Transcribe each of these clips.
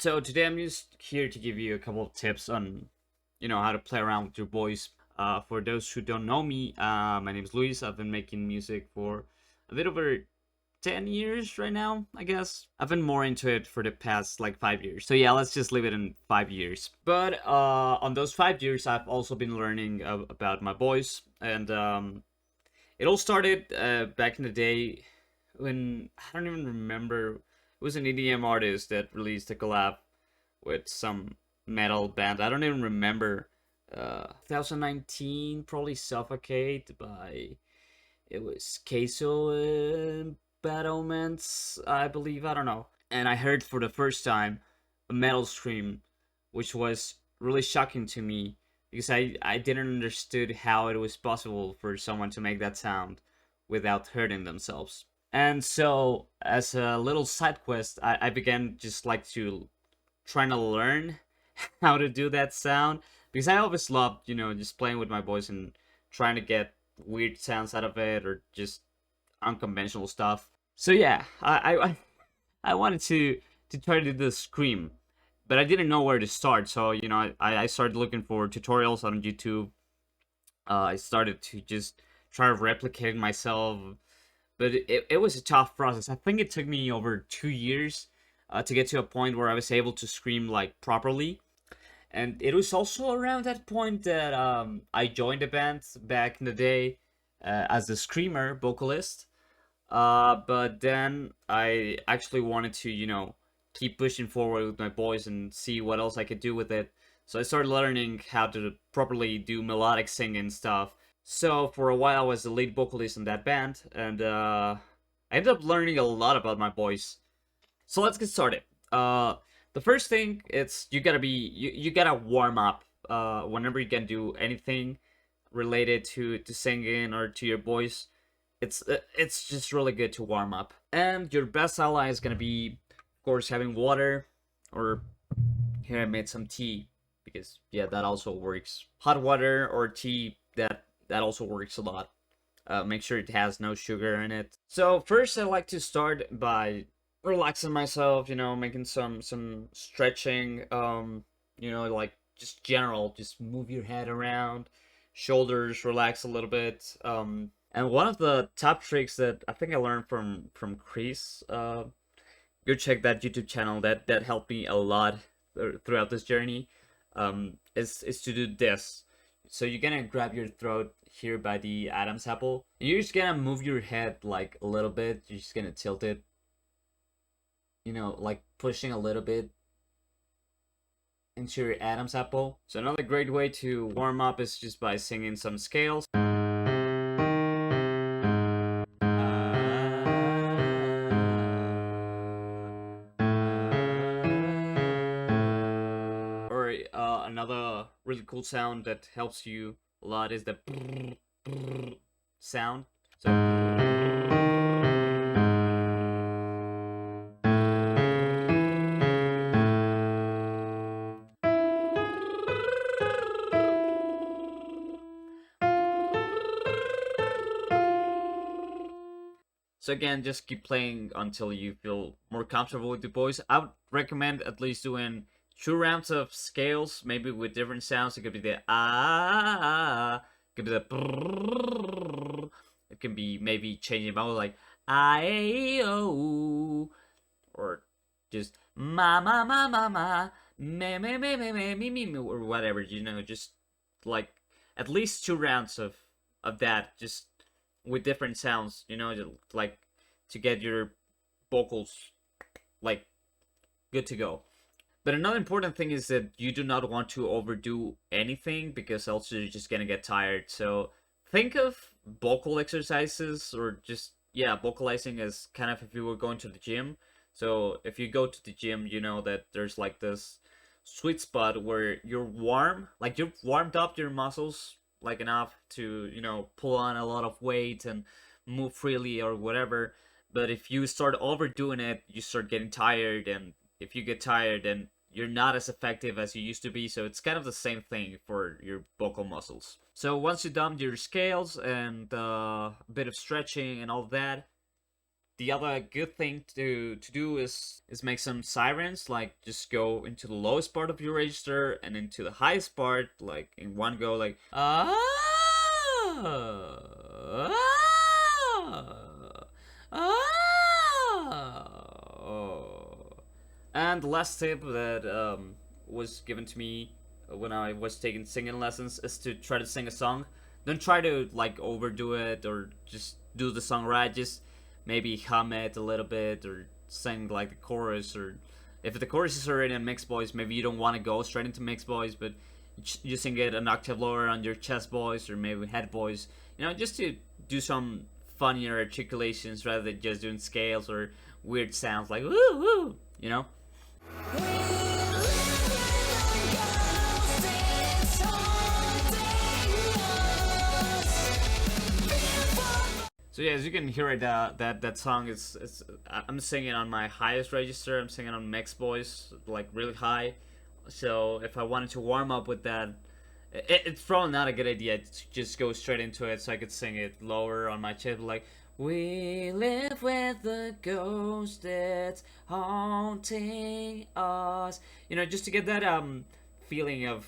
So today I'm just here to give you a couple of tips on, how to play around with your voice. For those who don't know me, my name is Luis. I've been making music for a bit over 10 years right now, I guess. I've been more into it for the past like 5 years. So yeah, let's just leave it in 5 years. But on those 5 years, I've also been learning about my voice, and it all started back in the day when I don't even remember. It was an EDM artist that released a collab with some metal band. I don't even remember. 2019, probably Suffocate by it was Queso and Bad Omens, I believe. I don't know. And I heard for the first time a metal scream, which was really shocking to me because I didn't understood how it was possible for someone to make that sound without hurting themselves. And so, as a little side quest, I began just like to trying to learn how to do that sound because I always loved, just playing with my voice and trying to get weird sounds out of it or just unconventional stuff. So yeah, I wanted to try to do the scream, but I didn't know where to start. So I started looking for tutorials on YouTube. I started to just try to replicate it myself, but it was a tough process. I think it took me over 2 years to get to a point where I was able to scream like properly. And it was also around that point that I joined a band back in the day as a screamer vocalist. But then I actually wanted to, keep pushing forward with my voice and see what else I could do with it. So I started learning how to properly do melodic singing stuff. So for a while I was the lead vocalist in that band, and I ended up learning a lot about my voice. So let's get started. The first thing it's you gotta warm up. Whenever you can do anything related to singing or to your voice, it's just really good to warm up. And your best ally is gonna be, of course, having water, or here I made some tea because yeah, that also works. Hot water or tea, that also works a lot. Make sure it has no sugar in it. So first, I like to start by relaxing myself, making some stretching, like just general, just move your head around, shoulders relax a little bit. And one of the top tricks that I think I learned from Chris, go check that YouTube channel. That helped me a lot throughout this journey. Is to do this. So you're gonna grab your throat here by the Adam's apple. You're just gonna move your head like a little bit. You're just gonna tilt it, like pushing a little bit into your Adam's apple. So another great way to warm up is just by singing some scales. Or another really cool sound that helps you a lot is the sound. So So again, just keep playing until you feel more comfortable with the voice. I would recommend at least doing 2 rounds of scales, maybe with different sounds. It could be the it could be the it can be maybe changing mode like I-O, or just ma me or whatever, just like at least 2 rounds of that, just with different sounds, like to get your vocals like good to go. But another important thing is that you do not want to overdo anything because else you're just gonna get tired. So think of vocal exercises, or just, yeah, vocalizing as kind of if you were going to the gym. So if you go to the gym, you know that there's like this sweet spot where you're warm, like you've warmed up your muscles like enough to, pull on a lot of weight and move freely or whatever. But if you start overdoing it, you start getting tired, and if you get tired, then you're not as effective as you used to be. So it's kind of the same thing for your vocal muscles. So once you done your scales and a bit of stretching and all that, the other good thing to do is make some sirens, like just go into the lowest part of your register and into the highest part, like in one go, like And the last tip that was given to me when I was taking singing lessons is to try to sing a song. Don't try to like overdo it or just do the song right. Just maybe hum it a little bit or sing like the chorus. Or if the chorus is already in mixed voice, maybe you don't want to go straight into mixed voice, but you sing it an octave lower on your chest voice or maybe head voice. You know, just to do some funnier articulations rather than just doing scales or weird sounds like woo woo. You know. So yeah, as you can hear it, that song is I'm singing on my highest register. I'm singing on mixed voice, like really high. So if I wanted to warm up with that, it's probably not a good idea to just go straight into it. So I could sing it lower on my chest, like we live with the ghost that's haunting us. You know, just to get that feeling of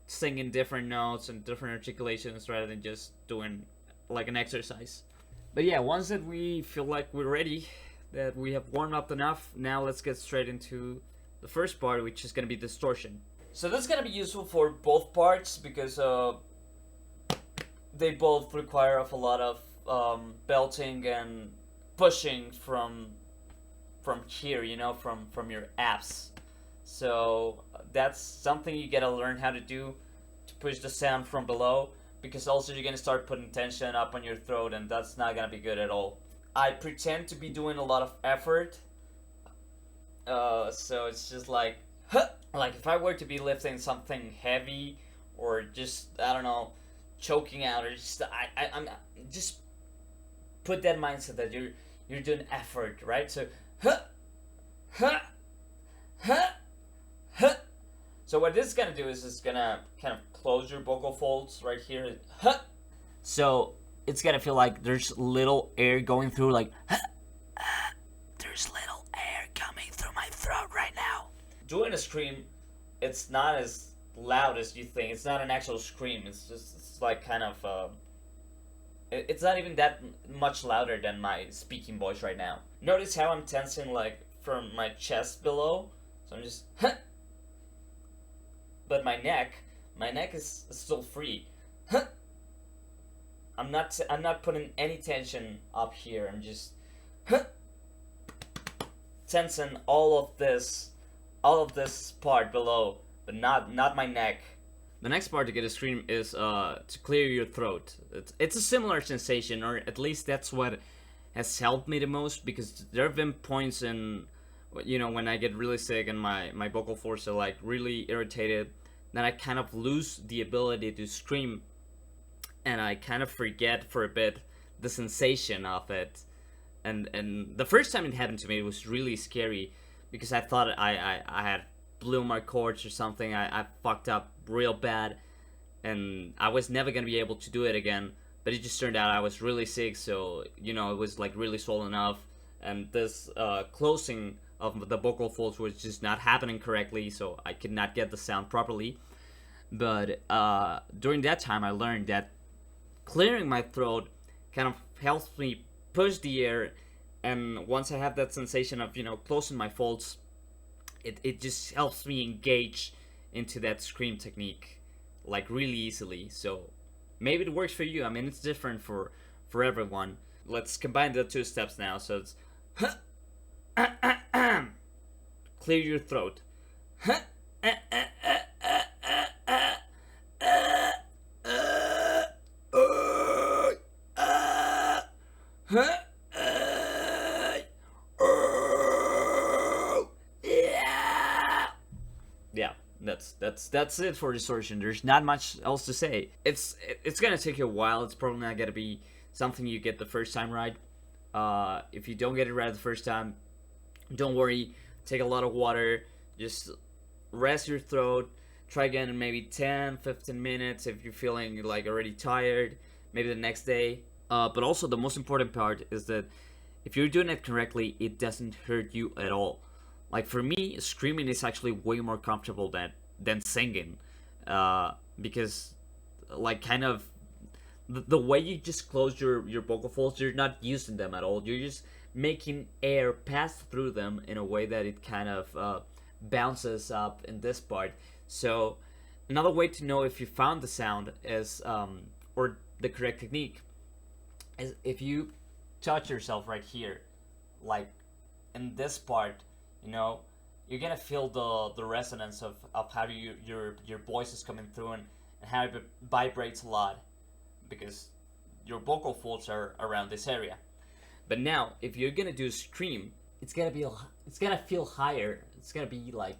singing different notes and different articulations rather than just doing like an exercise. But yeah, once that we feel like we're ready, that we have warmed up enough, now let's get straight into the first part, which is going to be distortion. So that's going to be useful for both parts because they both require of a lot of belting and pushing from here, you know, from your abs. So that's something you gotta learn how to do, to push the sound from below, because also you're gonna start putting tension up on your throat, and that's not gonna be good at all. I pretend to be doing a lot of effort, so it's just like, huh! Like if I were to be lifting something heavy, or just I don't know, choking out, or just I'm just put that mindset that you're doing effort, right? So, huh, huh, huh, huh. So what this is gonna do is it's gonna kind of close your vocal folds right here. Huh. So it's gonna feel like there's little air going through, like huh, there's little air coming through my throat right now. Doing a scream, it's not as loud as you think. It's not an actual scream. It's like kind of it's not even that much louder than my speaking voice right now. Notice how I'm tensing like from my chest below. So I'm just huh. But my neck is still free. Huh. I'm not putting any tension up here. I'm just huh, tensing all of this part below, but not my neck. The next part to get a scream is to clear your throat. It's a similar sensation, or at least that's what has helped me the most, because there have been points in, you know, when I get really sick and my vocal cords are like really irritated, then I kind of lose the ability to scream, and I kind of forget for a bit the sensation of it. And the first time it happened to me, it was really scary, because I thought I had blew my cords or something. I fucked up real bad, and I was never gonna be able to do it again. But it just turned out I was really sick, so you know, it was like really swollen up, and this closing of the vocal folds was just not happening correctly, so I could not get the sound properly. But during that time, I learned that clearing my throat kind of helps me push the air, and once I have that sensation of, you know, closing my folds, it just helps me engage into that scream technique like really easily. So maybe it works for you. I mean, it's different for everyone. Let's combine the two steps now. So it's clear your throat. Yeah, that's it for distortion. There's not much else to say. It's gonna take you a while. It's probably not gonna be something you get the first time right. If you don't get it right the first time, don't worry. Take a lot of water. Just rest your throat. Try again in maybe 10-15 minutes if you're feeling like already tired. Maybe the next day. But also the most important part is that if you're doing it correctly, it doesn't hurt you at all. Like for me, screaming is actually way more comfortable than singing, because like kind of the way you just close your vocal folds, you're not using them at all. You're just making air pass through them in a way that it kind of bounces up in this part. So another way to know if you found the sound is, or the correct technique, is if you touch yourself right here, like in this part, you know, you're gonna feel the resonance of how your voice is coming through, and how it vibrates a lot, because your vocal folds are around this area. But now, if you're gonna do a scream, it's gonna feel higher. It's gonna be like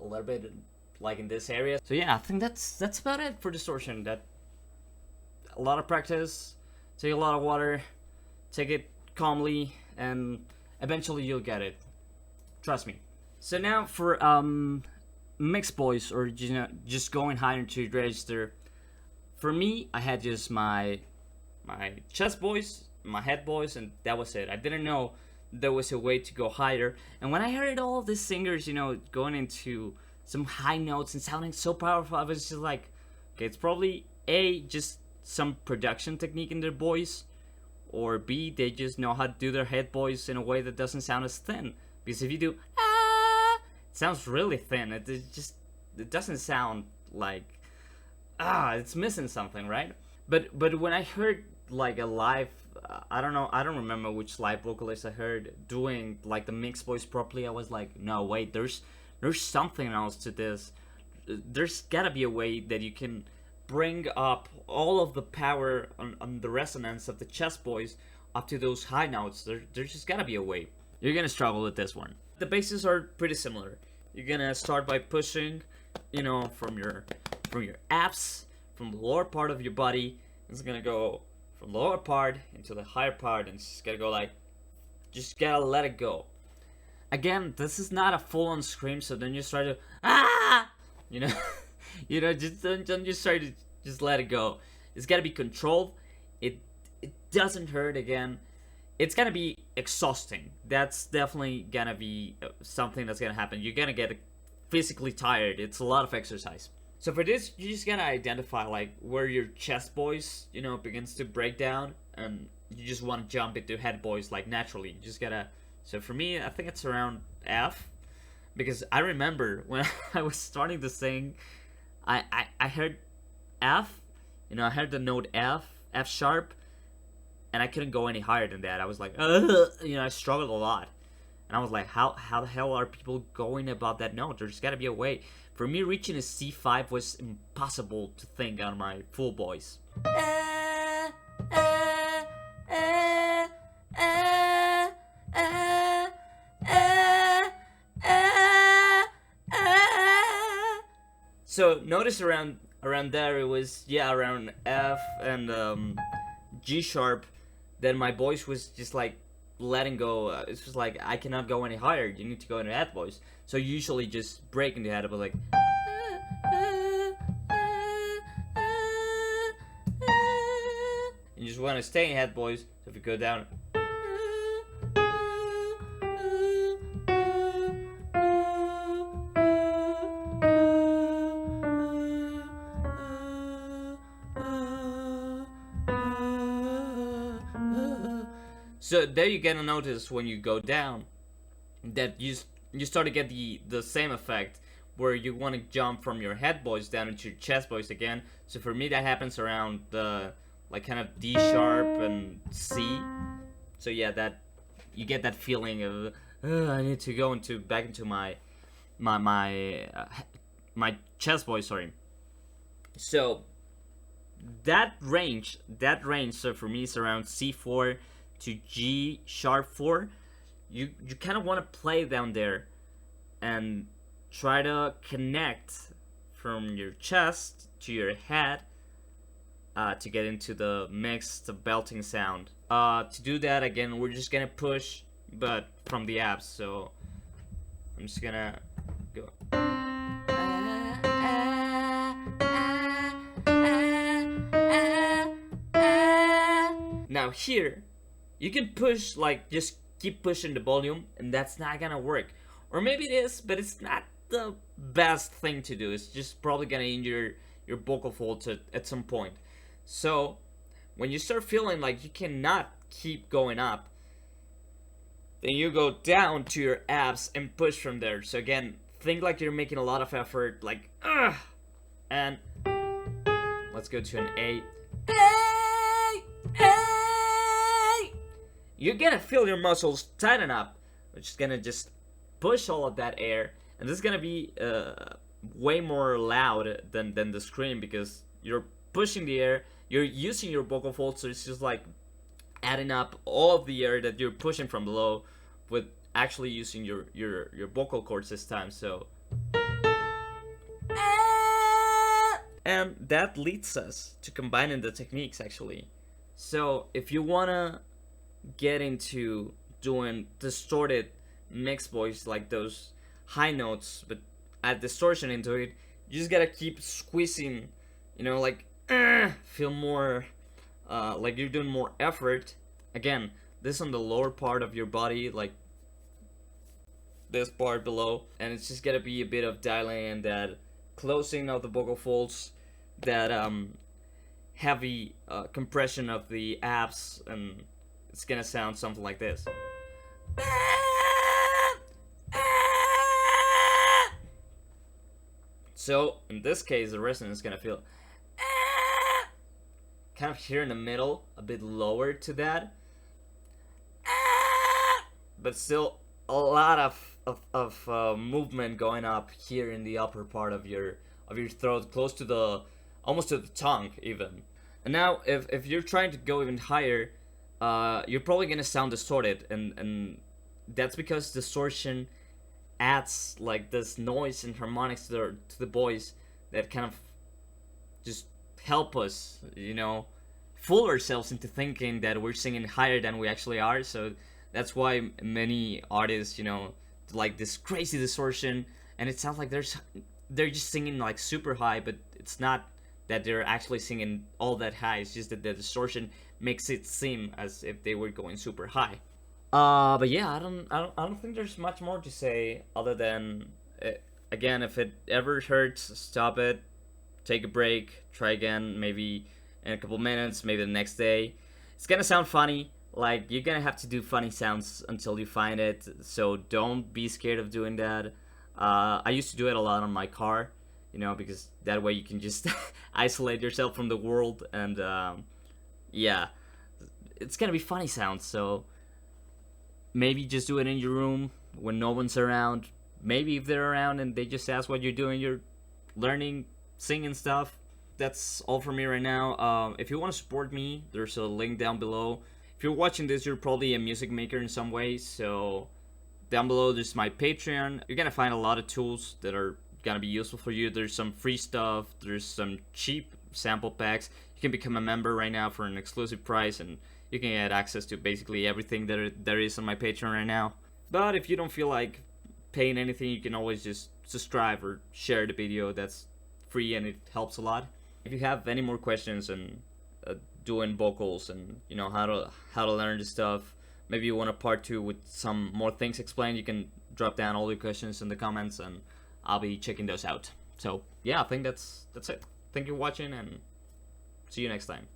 a little bit like in this area. So yeah, I think that's about it for distortion. That a lot of practice, take a lot of water, take it calmly, and eventually you'll get it. Trust me. So now for mixed voice, or you know, just going higher into the register. For me, I had just my chest voice, my head voice, and that was it. I didn't know there was a way to go higher. And when I heard all these singers, you know, going into some high notes and sounding so powerful, I was just like, okay, it's probably A, just some production technique in their voice, or B, they just know how to do their head voice in a way that doesn't sound as thin. Because if you do it sounds really thin. It doesn't sound like it's missing something, right? But when I heard like a live, I don't know, I don't remember which live vocalist I heard doing like the mixed voice properly. I was like, no, wait, there's something else to this. There's gotta be a way that you can bring up all of the power on the resonance of the chest voice up to those high notes. There's just gotta be a way. You're gonna struggle with this one. The bases are pretty similar. You're gonna start by pushing, you know, from your abs, from the lower part of your body. It's gonna go from the lower part into the higher part, and it's gonna go like, just gotta let it go. Again, this is not a full-on scream, so then you start to you know, you know, just don't just try to just let it go. It's gotta be controlled. It doesn't hurt. Again, it's gonna be exhausting. That's definitely gonna be something that's gonna happen. You're gonna get physically tired. It's a lot of exercise. So for this, you just gotta identify like where your chest voice, you know, begins to break down, and you just want to jump into head voice like naturally. You just gotta. So for me, I think it's around F, because I remember when I was starting to sing, I heard F, you know, I heard the note F sharp, and I couldn't go any higher than that. I was like, you know, I struggled a lot. And I was like, how the hell are people going about that note? There's gotta be a way. For me, reaching a C5 was impossible to think on my full voice. So notice around there it was, yeah, around F and G sharp. Then my voice was just like letting go. It's just like, I cannot go any higher. You need to go into head voice. So usually just break into head, but like, you just want to stay in head voice. So if you go down, so there you're gonna notice when you go down that you start to get the same effect, where you want to jump from your head voice down into your chest voice again. So for me, that happens around the like kind of D sharp and C. So yeah, that you get that feeling of I need to go back into my chest voice. Sorry. So that range. So for me, it's around C4 to G sharp 4. You kind of want to play down there and try to connect from your chest to your head to get into the mixed belting sound. To do that, again, we're just gonna push, but from the abs. So I'm just gonna go. Now here, You can push, like, just keep pushing the volume, and that's not gonna work. Or maybe it is, but it's not the best thing to do. It's just probably gonna injure your vocal folds at some point. So when you start feeling like you cannot keep going up, then you go down to your abs and push from there. So again, think like you're making a lot of effort, like ugh, and let's go to an A. You're gonna feel your muscles tighten up, which is gonna just push all of that air, and this is gonna be way more loud than the scream, because you're pushing the air, you're using your vocal folds, so it's just like adding up all of the air that you're pushing from below with actually using your vocal cords this time. So, and that leads us to combining the techniques actually. So if you wanna get into doing distorted mixed voice, like those high notes but add distortion into it, you just gotta keep squeezing, you know, like feel more like you're doing more effort. Again, this on the lower part of your body, like this part below, and it's just gonna be a bit of dialing and that closing of the vocal folds, that heavy compression of the abs, and it's gonna sound something like this. So in this case, the resonance is gonna feel kind of here in the middle, a bit lower to that, but still a lot of movement going up here in the upper part of your throat, close to the, almost to the tongue even. And now if you're trying to go even higher, you're probably gonna sound distorted, and that's because distortion adds like this noise and harmonics to the voice that kind of just help us, you know, fool ourselves into thinking that we're singing higher than we actually are. So that's why many artists, you know, like this crazy distortion, and it sounds like they're just singing like super high, but it's not that they're actually singing all that high. It's just that the distortion makes it seem as if they were going super high. But yeah, I don't think there's much more to say other than, again, if it ever hurts, stop it, take a break, try again, maybe in a couple minutes, maybe the next day. It's gonna sound funny, like you're gonna have to do funny sounds until you find it, so don't be scared of doing that. I used to do it a lot on my car, you know, because that way you can just isolate yourself from the world, and yeah, it's gonna be funny sounds, so maybe just do it in your room when no one's around. Maybe if they're around and they just ask what you're doing, you're learning, singing stuff. That's all for me right now. If you want to support me, there's a link down below. If you're watching this, you're probably a music maker in some way, so down below there's my Patreon. You're gonna find a lot of tools that are gonna be useful for you. There's some free stuff, there's some cheap sample packs. You can become a member right now for an exclusive price, and you can get access to basically everything that there is on my Patreon right now. But if you don't feel like paying anything, you can always just subscribe or share the video. That's free and it helps a lot. If you have any more questions on doing vocals and, you know, how to learn this stuff, maybe you want a part 2 with some more things explained, you can drop down all your questions in the comments and I'll be checking those out. So yeah, I think that's it. Thank you for watching, and see you next time.